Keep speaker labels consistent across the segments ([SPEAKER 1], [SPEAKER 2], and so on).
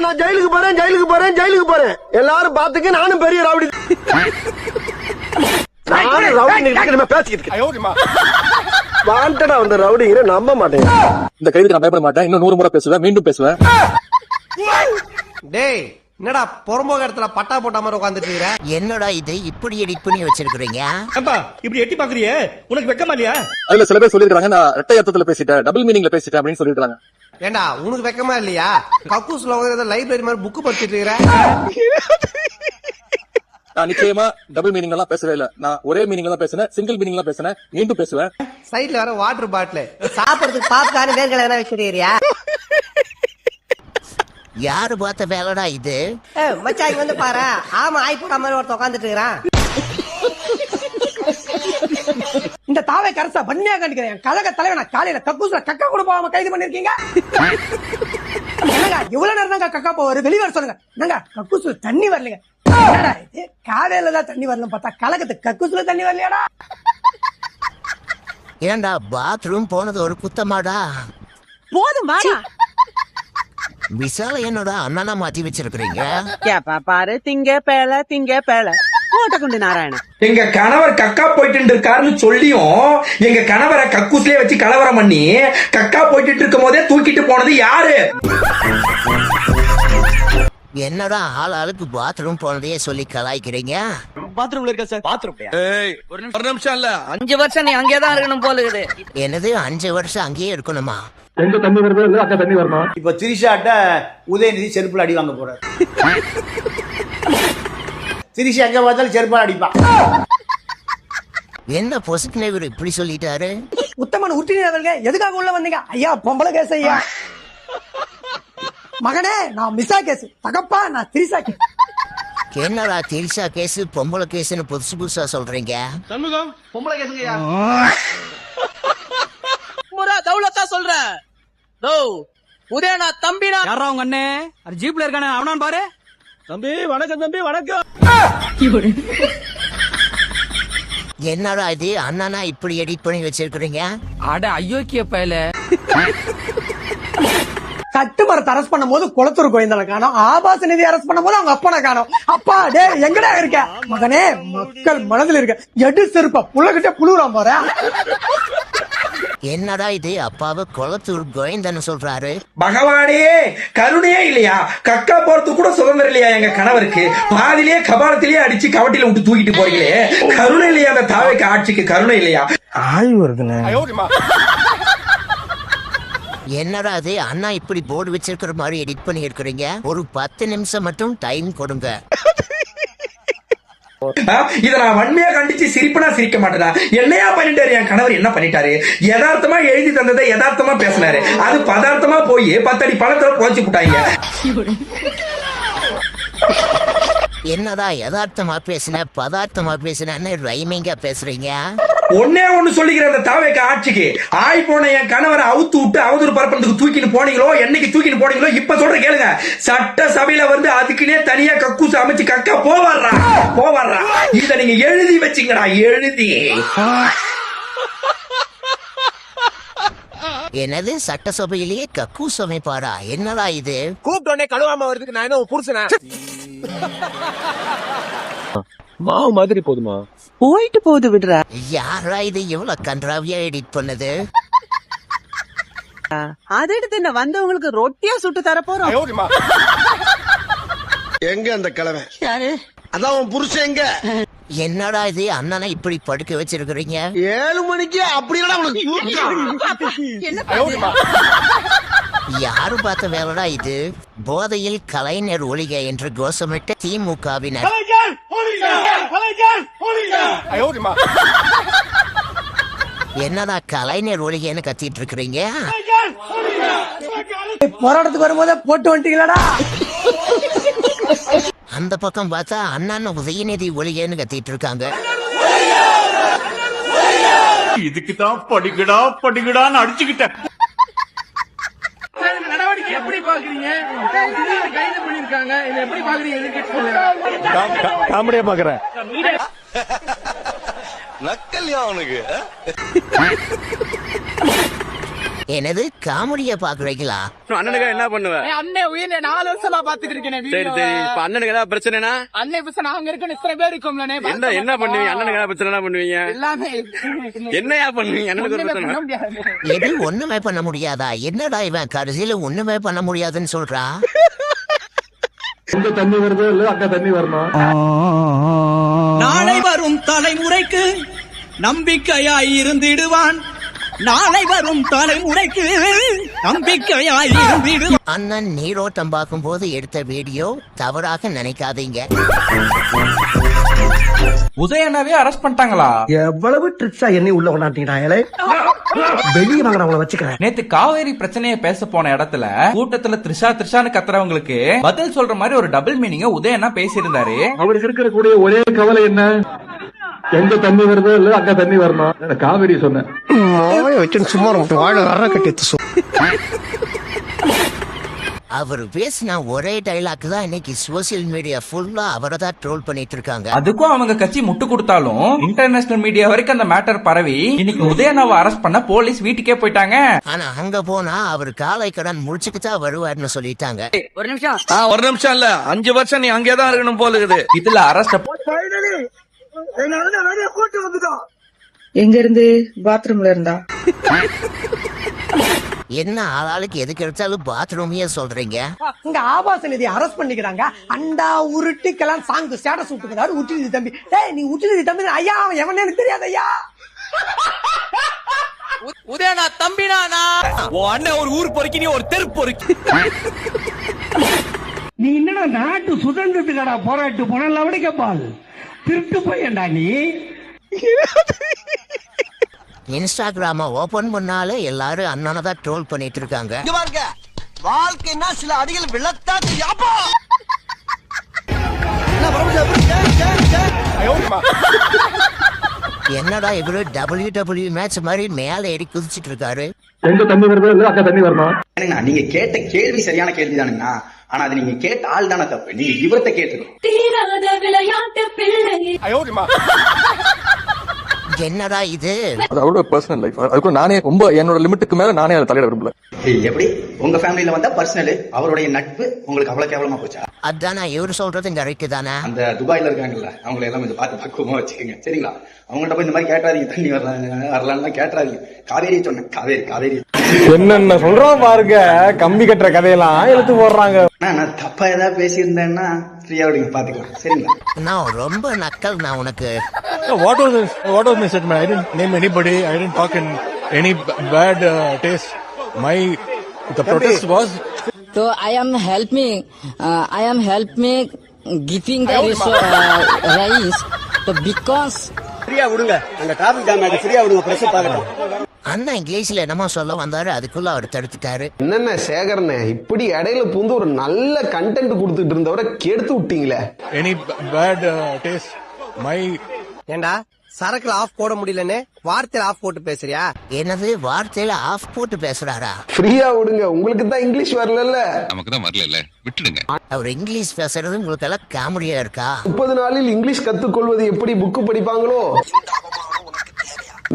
[SPEAKER 1] நான் ஜெயிலுக்கு போறேன் எல்லாரும் பாத்துக்க. நானும் பெரிய ரவுடி. வாண்டடா வந்த ரவுடிங்கிற நம்ப மாட்டேன்.
[SPEAKER 2] இந்த கைதுக்கு நான் பயப்பட மாட்டேன். இன்னும் 100 முறை பேசுவேன், மீண்டும் பேசுவேன்.
[SPEAKER 1] டேய் என்னடா பொறம்போக இடத்துல பட்டா போட்ட மாதிரி உட்காந்துட்டு இருக்கிற?
[SPEAKER 3] என்னடா இது இப்படி எடிட் பண்ணி வச்சிருக்கீங்க?
[SPEAKER 4] இப்படி எட்டி பாக்குறியே, உனக்கு வெக்கமா இல்லையா?
[SPEAKER 2] அதுல சில பேர் சொல்லிருக்காங்க நான் ரெட்டை அர்த்தத்துல பேசிட்டேன், டபுள் மீனிங்ல பேசிட்டேன் அப்படின்னு சொல்லிருக்காங்க.
[SPEAKER 1] ஏண்டா உனக்கு வெக்கமா இல்லையா? கக்கூஸ்ல லைப்ரரி மாதிரி புக் படிச்சிட்டு இருக்கிற.
[SPEAKER 2] நான் நிச்சயமா டபுள் மீனிங் எல்லாம் பேசவே இல்ல. நான் ஒரே மீனிங் தான் பேசுறேன், சிங்கிள் மீனிங் தான் பேசுறேன், மீண்டும் பேசுவேன்.
[SPEAKER 1] சைடுல வர வாட்டர் பாட்டில்
[SPEAKER 5] சாப்பிடுறதுக்கு பாப்கார்ன் வேர்க்கல எதனா வச்சிருக்கியா?
[SPEAKER 3] யாரு பார்த்த வேலைடா இது?
[SPEAKER 5] மச்சான் வந்து பாரு. ஆமா ஆய்ப்பு மாதிரி ஒருத்த உட்காந்துட்டு இருக்கிறான்.
[SPEAKER 6] இந்த தாவை கரசா பண்ணியா கண்டிக்கிறேன். கழக தலைவனா காலையில கக்கூஸ்ல கக்கா கூட போகாம கைது பண்ணிருக்கீங்க. என்னங்க இவ்வளவு நேரம் தாங்க கக்கா போவாரு, வெளியே சொல்லுங்க. என்னங்க கக்கூஸ்ல தண்ணி வரலங்க. காலையில தான் தண்ணி வரணும் பார்த்தா கழகத்துக்கு கக்கூஸ்ல தண்ணி வரலையாடா?
[SPEAKER 3] ஏண்டா பாத்ரூம் போனது ஒரு குத்தமாடா?
[SPEAKER 6] போதும் வாடா.
[SPEAKER 3] விசால என்னோட அண்ணனா மாத்தி வச்சிருக்கீங்க.
[SPEAKER 6] பாரு திங்க பேல கோட்டக்குண்டு நாராயணன்.
[SPEAKER 4] எங்க கணவர் கக்கா போயிட்டு இருக்காருன்னு சொல்லியும் எங்க கணவரை கக்கூஸ்லயே வச்சு கலவரம் பண்ணி கக்கா போயிட்டு இருக்கும் போதே தூக்கிட்டு போனது யாரு?
[SPEAKER 3] என்னடா ஆளுக்கு பாத்ரூம் போனதையே சொல்லி கலாய்க்கிறீங்க?
[SPEAKER 4] பாத்ரூம்ல இருக்க சார். பாத்ரூம் ஒரு நிமிஷம் இல்ல,
[SPEAKER 5] 5 வருஷம் நீ அங்கேதான் இருக்கணும் போல இருக்குது.
[SPEAKER 3] என்னது 5 வருஷம் அங்கேயே இருக்கணுமா?
[SPEAKER 2] எங்க தண்ணி வருது இல்ல அங்க தண்ணி வரணும்.
[SPEAKER 7] இப்ப திரிஷாட்ட உதயநிதி செருப்புல அடி வாங்க போறாரு. திரிஷா எங்க பார்த்தாலும் செருப்பால் அடிப்பான்.
[SPEAKER 3] என்ன பொசிட்டிவ் இப்படி சொல்லிட்டாரு?
[SPEAKER 6] உத்தமன் உற்றினவர்களே எதுக்காக உள்ள வந்தீங்க? ஐயா பொம்பளை கேஸ் ஐயா. மகனே நான் மிஸ்ஸா கேஸ். தகப்பா நான் திரிசா கேஸ்.
[SPEAKER 3] என்னடா திரிசா கேஸ் பொம்பளை கேஸ்னு புதுசா சொல்றீங்க?
[SPEAKER 4] சண்முகம் பொம்பளை கேசுங்கய்யா.
[SPEAKER 5] முரா தௌலத்தா சொல்றேன். உதயனா தம்பிடா.
[SPEAKER 6] யாரா உங்க அண்ணே? அது ஜீப்ல இருக்கானே அவனான் பாரு.
[SPEAKER 4] தம்பி வணக்கம், தம்பி வணக்கம்.
[SPEAKER 3] என்னடா இது அண்ணனா இப்படி எடிட் பண்ணி வச்சிருக்கீங்க?
[SPEAKER 6] அட அயோக்கிய பயல. கட்டு மரத்தை அரெஸ்ட் பண்ணும் போது குளத்தூர் கோயந்தனை காணோம். ஆபாச நிதி அரெஸ்ட் பண்ணும் போது அவங்க அப்பனை காணோம். அப்பா டே எங்கடா இருக்க மகனே? மக்கள் மனதில் இருக்க எடு செருப்பா புள்ளகிட்ட புழுறான் போற.
[SPEAKER 3] என்னடா இது அப்பாவை குளத்தூர் கோயந்தன்னு சொல்றாரு?
[SPEAKER 4] பகவானே கருணையே இல்லையா? கக்கா போறதுக்கு கூட சுதந்திரம் இல்லையா எங்க கணவருக்கு? பாதிலேயே கபாலத்திலேயே அடிச்சு கவட்டில விட்டு தூக்கிட்டு போறீங்களே, கருணை இல்லையா? அந்த தாவைக்கு ஆட்சிக்கு கருணை இல்லையா?
[SPEAKER 1] ஆய் வருதுண்ணே.
[SPEAKER 3] என்னடா அது அண்ணா இப்படி போர்டு வச்சிருக்கிற மாதிரி எடிட் பண்ணி இருக்கிறீங்க? ஒரு 10 நிமிஷம் மட்டும் டைம் கொடுங்க.
[SPEAKER 4] இத நான் வன்மையா கண்டிச்சு சிரிப்புனா சிரிக்க மாட்டேனா? என்னையா பண்ணிட்டாரு என் கணவர்? என்ன பண்ணிட்டாரு? யதார்த்தமா எழுதி தந்ததை யதார்த்தமா பேசினாரு, அது பதார்த்தமா போய் 10 அடி பழத்துல போச்சு விட்டாங்க.
[SPEAKER 3] என்னடா யதார்த்தமா பேசின பதார்த்தமா பேசினு ரைமிங்கா பேசுறீங்க?
[SPEAKER 4] ஒன்னே ஒண்ணு சொல்லிக்கிற அந்த தாவேக்கு ஆட்சிக்கு ஆய் போன என் கணவரை அவுத்து விட்டு அவதூறு பரப்புறதுக்கு தூக்கிட்டு போனீங்களோ, என்னைக்கு தூக்கிட்டு போனீங்களோ இப்ப சொல்ற கேளுங்க. சட்ட சபையில வந்து அதுக்குன்னே தனியா கக்கூசு அமைச்சு கக்கா போவாரா. இத நீங்க எழுதி வச்சுங்கடா, எழுதி.
[SPEAKER 3] என்னது சட்டசபையிலேயே கக்கூஸ் அமைப்பாரா? என்னடா இது?
[SPEAKER 1] கூப்பிட்டோன்னே கழுவாம வருதுக்கு நான் என்ன புருஷனா? மாவு மாதிரி போதுமா?
[SPEAKER 6] போயிட்டு போகுது விடுற.
[SPEAKER 3] யாரா இது இவ்வளவு கன்றாவியா எடிட் பண்ணது?
[SPEAKER 6] அதை எடுத்து என்ன வந்தவங்களுக்கு ரொட்டியா சுட்டு தர போறோம்.
[SPEAKER 1] எங்க அந்த கிழமை? அதான் உன் புருஷன் எங்க?
[SPEAKER 3] என்னடா இது அண்ணனை இப்படி படுக்க வச்சிருக்கிறீங்க?
[SPEAKER 1] 7 மணிக்கு அப்படி
[SPEAKER 3] யாரு பார்த்த வேலைடா இது? போதையில் கலைஞர் ஒழிக என்று கோஷமிட்ட திமுகவினர். என்னடா கலைஞர் ஒழிகன்னு கத்திட்டு இருக்கிறீங்க?
[SPEAKER 6] போராட்டத்துக்கு வரும்போதே போட்டு வந்துட்டீங்களாடா?
[SPEAKER 3] அந்த பக்கம் பார்த்தா அண்ணன் உதயநிதி ஒழிகன்னு கத்திட்டு இருக்காங்க.
[SPEAKER 4] இதுக்குதான் படிக்கடான்னு அடிச்சுக்கிட்டேன்.
[SPEAKER 6] நடவடிக்கை எப்படி பாக்குறீங்க? கைது பண்ணிருக்காங்க, இதை எப்படி பாக்குறீங்க?
[SPEAKER 1] காமெடியா பாக்குறேன். நக்கல்யா அவனுக்கு.
[SPEAKER 3] எனது காமெடிய பாக்குறீங்களா?
[SPEAKER 8] அண்ணனுக்கு என்ன பண்ணுவேன்?
[SPEAKER 9] அண்ணன் உயிரை 4 வருஷமா பாத்துட்டு இருக்கேன்.
[SPEAKER 8] சரி சரி, இப்ப அண்ணனுக்கு ஏதாவது பிரச்சனைனா?
[SPEAKER 9] அண்ணன் பிரச்சனை நாங்க இருக்கணும், இத்தனை பேர் இருக்கோம்லண்ணே.
[SPEAKER 8] என்ன பண்ணுவீங்க? அண்ணனுக்கு ஏதாவது பிரச்சனை பண்ணுவீங்க?
[SPEAKER 9] எல்லாமே
[SPEAKER 8] என்னையா பண்ணுவீங்க? அண்ணனுக்கு ஒரு பிரச்சனை
[SPEAKER 9] பண்ண முடியாது.
[SPEAKER 3] எது ஒண்ணுமே பண்ண முடியாதா? என்னடா இவன் கடைசியில ஒண்ணுமே பண்ண முடியாதுன்னு சொல்றா?
[SPEAKER 2] இந்த தண்ணி வருதோ இல்ல அக்கா தண்ணி வரணும்.
[SPEAKER 10] நாளை வரும் தலைமுறைக்கு நம்பிக்கையாய் இருந்திடுவான். நாளை வரும் தலைமுறைக்கு நம்பிக்கையாய் இருந்திடுவான்.
[SPEAKER 3] அண்ணன் நீரோட்டம் பார்க்கும் போது எடுத்த வீடியோ தவறாக நினைக்காதீங்க.
[SPEAKER 10] உதயனாவே அரெஸ்ட் பண்ணிட்டாங்களா?
[SPEAKER 1] எவ்வளவு ட்ரிக்ஸா என்னை உள்ள கொண்டாட்டீங்களே. வெளியே வாங்க, அவங்கள வச்சுக்கிறேன்.
[SPEAKER 10] நேத்து காவேரி பிரச்சனையை பேச போன இடத்துல கூட்டத்துல த்ரிஷான்னு கத்துறவங்களுக்கு பதில் சொல்ற மாதிரி ஒரு டபுள் மீனிங்க உதயனா பேசியிருந்தாரு.
[SPEAKER 2] அவருக்கு இருக்கிற கூடிய ஒரே கவலை என்ன? எங்க தண்ணி வருதோ இல்ல அக்கா தண்ணி வரணும். காவேரி சொன்னேன்.
[SPEAKER 1] சும்மா வாழ வர கட்டி
[SPEAKER 3] அவர் பேசின ஒரே டைலாக் தான் இன்னைக்கு சோசியல் மீடியா ஃபுல்லா அவரை தான் ட்ரோல் பண்ணிட்டு இருக்காங்க.
[SPEAKER 10] அதுக்கும் அவங்க கட்சி முட்டு கொடுத்தாலும் இன்டர்நேஷனல் மீடியா வரைக்கும் அந்த மேட்டர் பரவி இன்னைக்கு உதயனாவை அரெஸ்ட் பண்ண போலீஸ் வீட்டுக்கே போயிட்டாங்க.
[SPEAKER 3] ஆனா அங்க போனா அவர் காலை கடன் முடிச்சுட்டு தான் வருவாருன்னு சொல்லிட்டாங்க.
[SPEAKER 8] ஒரு நிமிஷம் இல்ல, 5 வருஷம் நீ அங்கேதான் இருக்கணும் போல இருக்குது.
[SPEAKER 10] இதுல அரெஸ்ட்
[SPEAKER 11] எங்க இருந்து? பாத்ரூம்ல இருந்தா?
[SPEAKER 3] என்ன ஆளாளுக்கு எதுக்கு எடுத்தாலும் பாத்ரூமையே சொல்றீங்க?
[SPEAKER 6] இங்க ஆபாச நிதி அரெஸ்ட் பண்ணிக்கிறாங்க. அண்டா உருட்டுக்கெல்லாம் சாங்கு ஸ்டேட்டஸ் விட்டுக்கிறாரு. உற்றுநிதி தம்பி, டேய் நீ உற்றுநிதி தம்பி. ஐயா அவன் எவனே எனக்கு தெரியாது ஐயா.
[SPEAKER 9] உதயனா தம்பினா
[SPEAKER 8] அண்ணன் ஒரு ஊர் பொறுக்கி, நீ ஒரு தெரு பொறுக்கி.
[SPEAKER 6] நீ என்னடா நாட்டு சுதந்திரத்துக்கடா போராட்டு போன லவடிக்கப்பால் திருட்டு போயண்டா நீ.
[SPEAKER 3] இன்ஸ்டாகிராம ஓபன் பண்ணாலே எல்லாரும் அண்ணனை தான் ட்ரோல் பண்ணிட்டு இருக்காங்க.
[SPEAKER 1] வாழ்க்கைன்னா சில அடிகள் விழத்தா தெரியாப்பா.
[SPEAKER 3] என்னடா இவரு WWE மேட்ச் மாதிரி மேல ஏறி குதிச்சிட்டு இருக்காரு.
[SPEAKER 2] எங்க தண்ணி வருதோ இல்ல அக்கா தண்ணி வரணும்.
[SPEAKER 12] நீங்க கேட்ட கேள்வி சரியான கேள்வி தானுங்கண்ணா. ஆனா அது நீங்க கேட்ட ஆள் தானே தப்பு. நீங்க விவரத்தை கேட்டுக்கணும்.
[SPEAKER 3] என்னடா இது?
[SPEAKER 2] அது அவரோட பர்சனல் லைஃப். அதுக்கு நானே ரொம்ப என்னோட லிமிட்டுக்கு மேல நானே அதை தலையிட விரும்பல.
[SPEAKER 12] எப்படி உங்க ஃபேமிலியில வந்தா பர்சனல், அவருடைய நட்பு உங்களுக்கு அவ்வளவு கேவலமா போச்சா?
[SPEAKER 3] அதானா இவரு சொல்றது கரெக்ட் தானே?
[SPEAKER 12] அந்த துபாயில இருக்காங்கல்ல, அவங்களை எல்லாம் கொஞ்சம் பார்த்து பக்குவமா வச்சுக்கோங்க சரிங்களா? அவங்கள்ட்ட போய் இந்த மாதிரி கேட்டாதீங்க, தண்ணி வரலான்னு கேட்டாதீங்க. காவேரி சொன்னேன், காவேரி
[SPEAKER 7] என்னென்ன சொல்றோம் பாருங்க. கம்பி கட்டுற கதையெல்லாம் எடுத்து போடுறாங்க.
[SPEAKER 12] நான் தப்பா ஏதாவது பேசியிருந்தேன்னா ஃப்ரீயா விடுங்க, பாத்துக்கலாம் சரிங்களா?
[SPEAKER 3] நான் ரொம்ப நக்கல் நான் உனக்கு.
[SPEAKER 2] What was my statement? I didn't name anybody. I didn't talk in any bad taste. The protest was.
[SPEAKER 11] So I am helping giving the rice. So because
[SPEAKER 7] ஃப்ரீயா விடுங்க, அந்த டிராபிக் ஜாம் ஆகி ஃப்ரீயா விடுங்க, பிரஸ் பார்க்கட்டும்.
[SPEAKER 3] அண்ணா இங்கிலீஷ்ல என்னமோ சொல்ல வந்தாரு, அதுக்குள்ள அவர் தடுத்துட்டாரு.
[SPEAKER 1] என்னென்ன சேகரனே இப்படி இடையில பூந்து ஒரு நல்ல கண்டென்ட் கொடுத்துட்டு இருந்தவரை கெடுத்து விட்டீங்களே.
[SPEAKER 2] Any bad taste.
[SPEAKER 1] ஏண்டா சரக்குல ஆஃப் போட முடியலன்னு வார்த்தையில ஆஃப் போட்டு பேசுறியா?
[SPEAKER 3] என்னது வார்த்தையில ஆஃப் போட்டு பேசுறாரா?
[SPEAKER 1] ஃப்ரீயா விடுங்க, உங்களுக்கு தான் இங்கிலீஷ் வரல.
[SPEAKER 8] நமக்கு தான் வரல, விட்டுடுங்க.
[SPEAKER 3] அவர் இங்கிலீஷ் பேசுறது உங்களுக்கு எல்லாம் காமெடியா இருக்கா?
[SPEAKER 1] 30 நாளில் இங்கிலீஷ் கத்துக்கொள்வது எப்படி புக்கு படிப்பாங்களோ?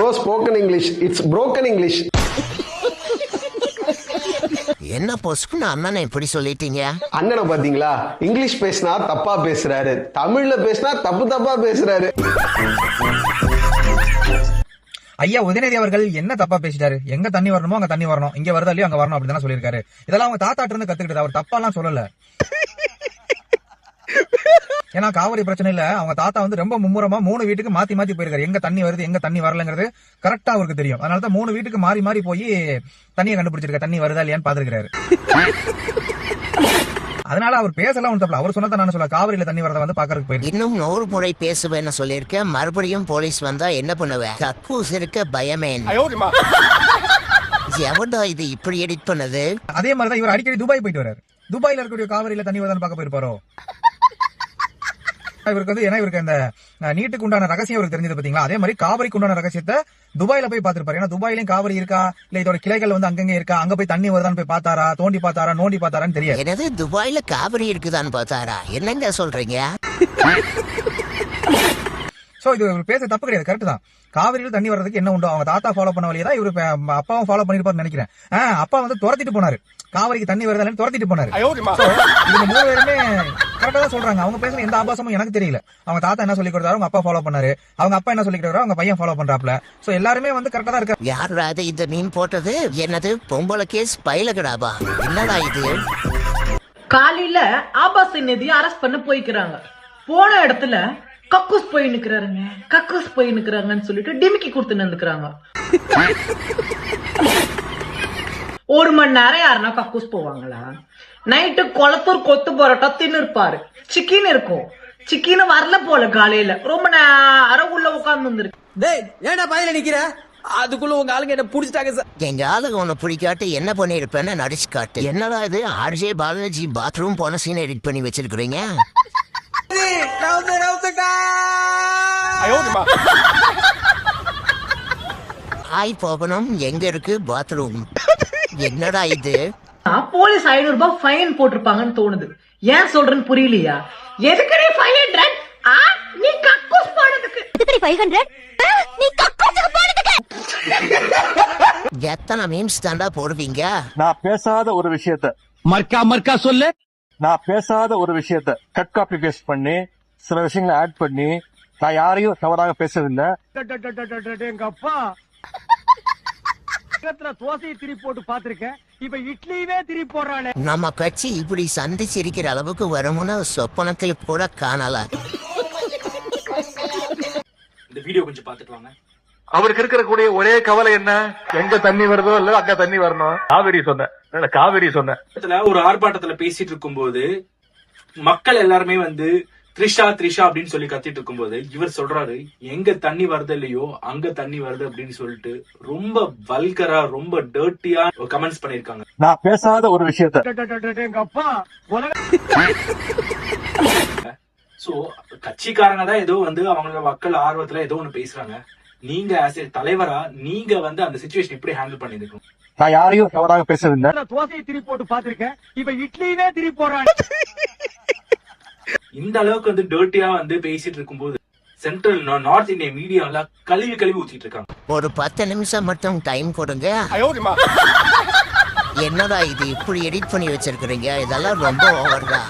[SPEAKER 1] No spoken English, it's broken English.
[SPEAKER 3] என்ன பொசுக்குன்னு அண்ணனை இப்படி சொல்லிட்டீங்க?
[SPEAKER 1] அண்ணனை பாத்தீங்களா, இங்கிலீஷ் பேசினா தப்பா பேசுறாரு, தமிழ்ல பேசினா தப்பா பேசுறாரு.
[SPEAKER 10] ஐயா உதயநிதி அவர்கள் என்ன தப்பா பேசிட்டாரு? எங்க தண்ணி வரணுமோ அங்க தண்ணி வரணும், இங்க வருதா இல்லையோ அங்க வரணும் அப்படின்னு சொல்லியிருக்காரு. இதெல்லாம் அவங்க தாத்தாட்டு இருந்து கத்துக்கிட்டது, அவர் தப்பாலாம் சொல்லல. ஏன்னா காவிரி பிரச்சனை இல்ல, அவங்க தாத்தா வந்து ரொம்ப மும்முரமா 3 வீட்டுக்கு மாத்தி போயிருக்காரு. எங்க தண்ணி வருது எங்க தண்ணி வரலங்கிறது கரெக்டா அவருக்கு தெரியும். அதனாலதான் 3 வீட்டுக்கு மாறி போய் தண்ணியை கண்டுபிடிச்சிருக்க, தண்ணி வருதா இல்லையான்னு பாத்துருக்காரு. அதனால அவர் பேசலாம் ஒன்று தப்பல. அவர் சொன்னதை நான் சொல்ல, காவிரியில தண்ணி வரத வந்து பாக்குறதுக்கு போயிருக்கு.
[SPEAKER 3] இன்னும் 100 முறை பேசுவேன்னு சொல்லியிருக்கேன். மறுபடியும் போலீஸ் வந்தா என்ன பண்ணுவேன்? கக்கூஸ் இருக்க பயமே. எவன்டா இது இப்படி எடிட் பண்ணது?
[SPEAKER 10] அதே மாதிரிதான் இவர் அடிக்கடி துபாய் போயிட்டு வர்றாரு. துபாயில இருக்கக்கூடிய காவிரியில தண்ணி வருதான்னு பார்க்க போயிருப்பாரோ? இவருக்கு வந்து, ஏன்னா இவருக்கு அந்த நீட்டுக்கு உண்டான ரகசியம் இவருக்கு தெரிஞ்சது பாத்தீங்களா? அதே மாதிரி காவிரிக்கு உண்டான ரகசியத்தை துபாயில போய் பாத்துருப்பாரு. ஏன்னா துபாயிலையும் காவிரி இருக்கா இல்ல இதோட கிளைகள் வந்து அங்கங்க இருக்கா, அங்க போய் தண்ணி வருதான்னு போய் பாத்தாரா, தோண்டி பாத்தாரா, நோண்டி பாத்தாரான்னு தெரியாது.
[SPEAKER 3] என்னது துபாயில காவிரி இருக்குதான்னு பார்த்தாரா? என்னங்க சொல்றீங்க?
[SPEAKER 10] சோ இது இவர் பேச தப்பு கிடையாது, கரெக்ட் தான். காவிரியில் தண்ணி வர்றதுக்கு என்ன உண்டோ அவங்க தாத்தா ஃபாலோ பண்ண வழியை தான் இவரு அப்பாவும் ஃபாலோ பண்ணிருப்பாருன்னு நினைக்கிறேன். அப்பா வந்து துரத்திட்டு போனாரு, காவிரிக்கு தண்ணி வருதான்னு துரத்திட்டு போனாரு. இவங்க 3 பேருமே கரெக்டா தான் சொல்றாங்க. அவங்க பேசுற எந்த ஆபாசமும் எனக்கு தெரியல. அவங்க தாத்தா என்ன சொல்லி கொடுத்தாரு, அவங்க அப்பா ஃபாலோ பண்ணாரு, அவங்க அப்பா என்ன சொல்லி கொடுத்தாரு, அவங்க பையன் ஃபாலோ பண்றாப்ல. சோ எல்லாருமே வந்து கரெக்டா தான் இருக்காரு.
[SPEAKER 3] யாராவது இந்த மீன் போட்டது? என்னது பொம்பளை கேஸ் பயிலகடாபா? என்னடா இது?
[SPEAKER 11] காலையில ஆபாச நிதியை அரெஸ்ட் பண்ண போய்க்கிறாங்க. போன இடத்துல கக்கூஸ் போய் நிக்கிறாருங்க, கக்கூஸ் போய் நிக்கிறாங்கன்னு சொல்லிட்டு டிமிக்கி கொடுத்து நின்னுக்கிறாங்க. 1 மணி நேரம் யாருன்னா கக்கூஸ் போவாங்களா? நைட்டு கொளத்தூர் கொத்து பரோட்டா தின்னு இருப்பாரு, சிக்கன் இருக்கும். சிக்கன் வரல போல காலையில ரொம்ப நேரம் உள்ள உட்கார்ந்து வந்துருக்கு.
[SPEAKER 9] டேய் ஏன்டா பாதியில நிக்கிற? அதுக்குள்ள உங்க ஆளுங்க என்ன புடிச்சிட்டாங்க சார்.
[SPEAKER 3] எங்க ஆளுங்க உன்னை பிடிக்காட்டு என்ன பண்ணிருப்பேன்னு நடிச்சு காட்டு. என்னடா இது ஆர்ஜே பாலாஜி பாத்ரூம் போன சீன் எடிட் பண்ணி வச்சிருக்கீங்க? ஆய் போகணும், எங்க இருக்கு பாத்ரூம்? என்னடா இது?
[SPEAKER 11] போலீஸ் 500 ரூபாய் ஃபைன் போட்டிருப்பாங்கன்னு தோணுது. ஏன் சொல்றேன்னு புரியலையா? எதுக்கு நீ 500? நீ கக்கூஸ் போனதுக்கு. எதுக்கு 500? நீ கக்கூஸ்க்கு போனதுக்கு.
[SPEAKER 3] எத்தனை மீம்ஸ் தாண்டா போடுவீங்க?
[SPEAKER 2] நான் பேசாத ஒரு விஷயத்த
[SPEAKER 8] மர்க்கா சொல்லு.
[SPEAKER 2] நான் பேசாத ஒரு விஷயத்த கட் காப்பி பேஸ்ட் பண்ணி சில விஷயங்களை ஆட் பண்ணி நான் யாரையும் தவறாக பேசவில்லை.
[SPEAKER 7] எங்க அப்பா தோசையை திரி போட்டு பாத்திருக்கேன், இப்ப இட்லியவே திரி போடுறானே.
[SPEAKER 3] நம்ம கட்சி இப்படி சந்திச்சிருக்கிற அளவுக்கு வரும்னு சொப்பனத்தில் கூட காணல.
[SPEAKER 4] இந்த வீடியோ கொஞ்சம் பாத்துட்டு வாங்க.
[SPEAKER 2] அவருக்கு இருக்கிற கூடிய ஒரே கவலை என்ன? எங்க தண்ணி வருதோ இல்ல அங்க தண்ணி வரணும். காவிரி சொன்ன
[SPEAKER 4] ஒரு ஆர்ப்பாட்டத்துல பேசிட்டு இருக்கும்போது மக்கள் எல்லாருமே வந்து த்ரிஷா அப்படின்னு சொல்லி கத்திட்டு இருக்கும்போது இவர் சொல்றாரு எங்க தண்ணி வருது இல்லையோ அங்க தண்ணி வருது அப்படின்னு சொல்லிட்டு ரொம்ப வல்கரா ரொம்ப டர்ட்டியா கமெண்ட்ஸ் பண்ணிருக்காங்க.
[SPEAKER 2] நான் பேசாத ஒரு விஷயத்த
[SPEAKER 7] எங்க அப்பா
[SPEAKER 4] சோ கட்சிக்காரங்க தான் ஏதோ வந்து அவங்களோட மக்கள் ஆர்வத்துல ஏதோ ஒண்ணு பேசுறாங்க. நீங்க ஆஸ் ஏ தலைவரா நீங்க வந்து அந்த சிச்சுவேஷன் எப்படி ஹேண்டில் பண்ணிருக்கணும்?
[SPEAKER 2] நான் யாரையும் தவறாக பேசவில்லை.
[SPEAKER 7] தோசையை திரி போட்டு பாத்திருக்கேன், இப்ப இட்லியவே திரி போடுறானே.
[SPEAKER 4] இந்த அளவுக்கு வந்து டர்ட்டியா வந்து பேசிட்டு இருக்கும்போது சென்ட்ரல் நார்த் இந்தியா மீடியா கழுவி ஊத்திட்டு இருக்காங்க.
[SPEAKER 3] ஒரு 10 நிமிஷம் மட்டும் டைம் கொடுங்க. என்னடா இது இப்படி எடிட் பண்ணி வச்சிருக்கீங்க? இதெல்லாம் ரொம்ப ஓவர் தான்.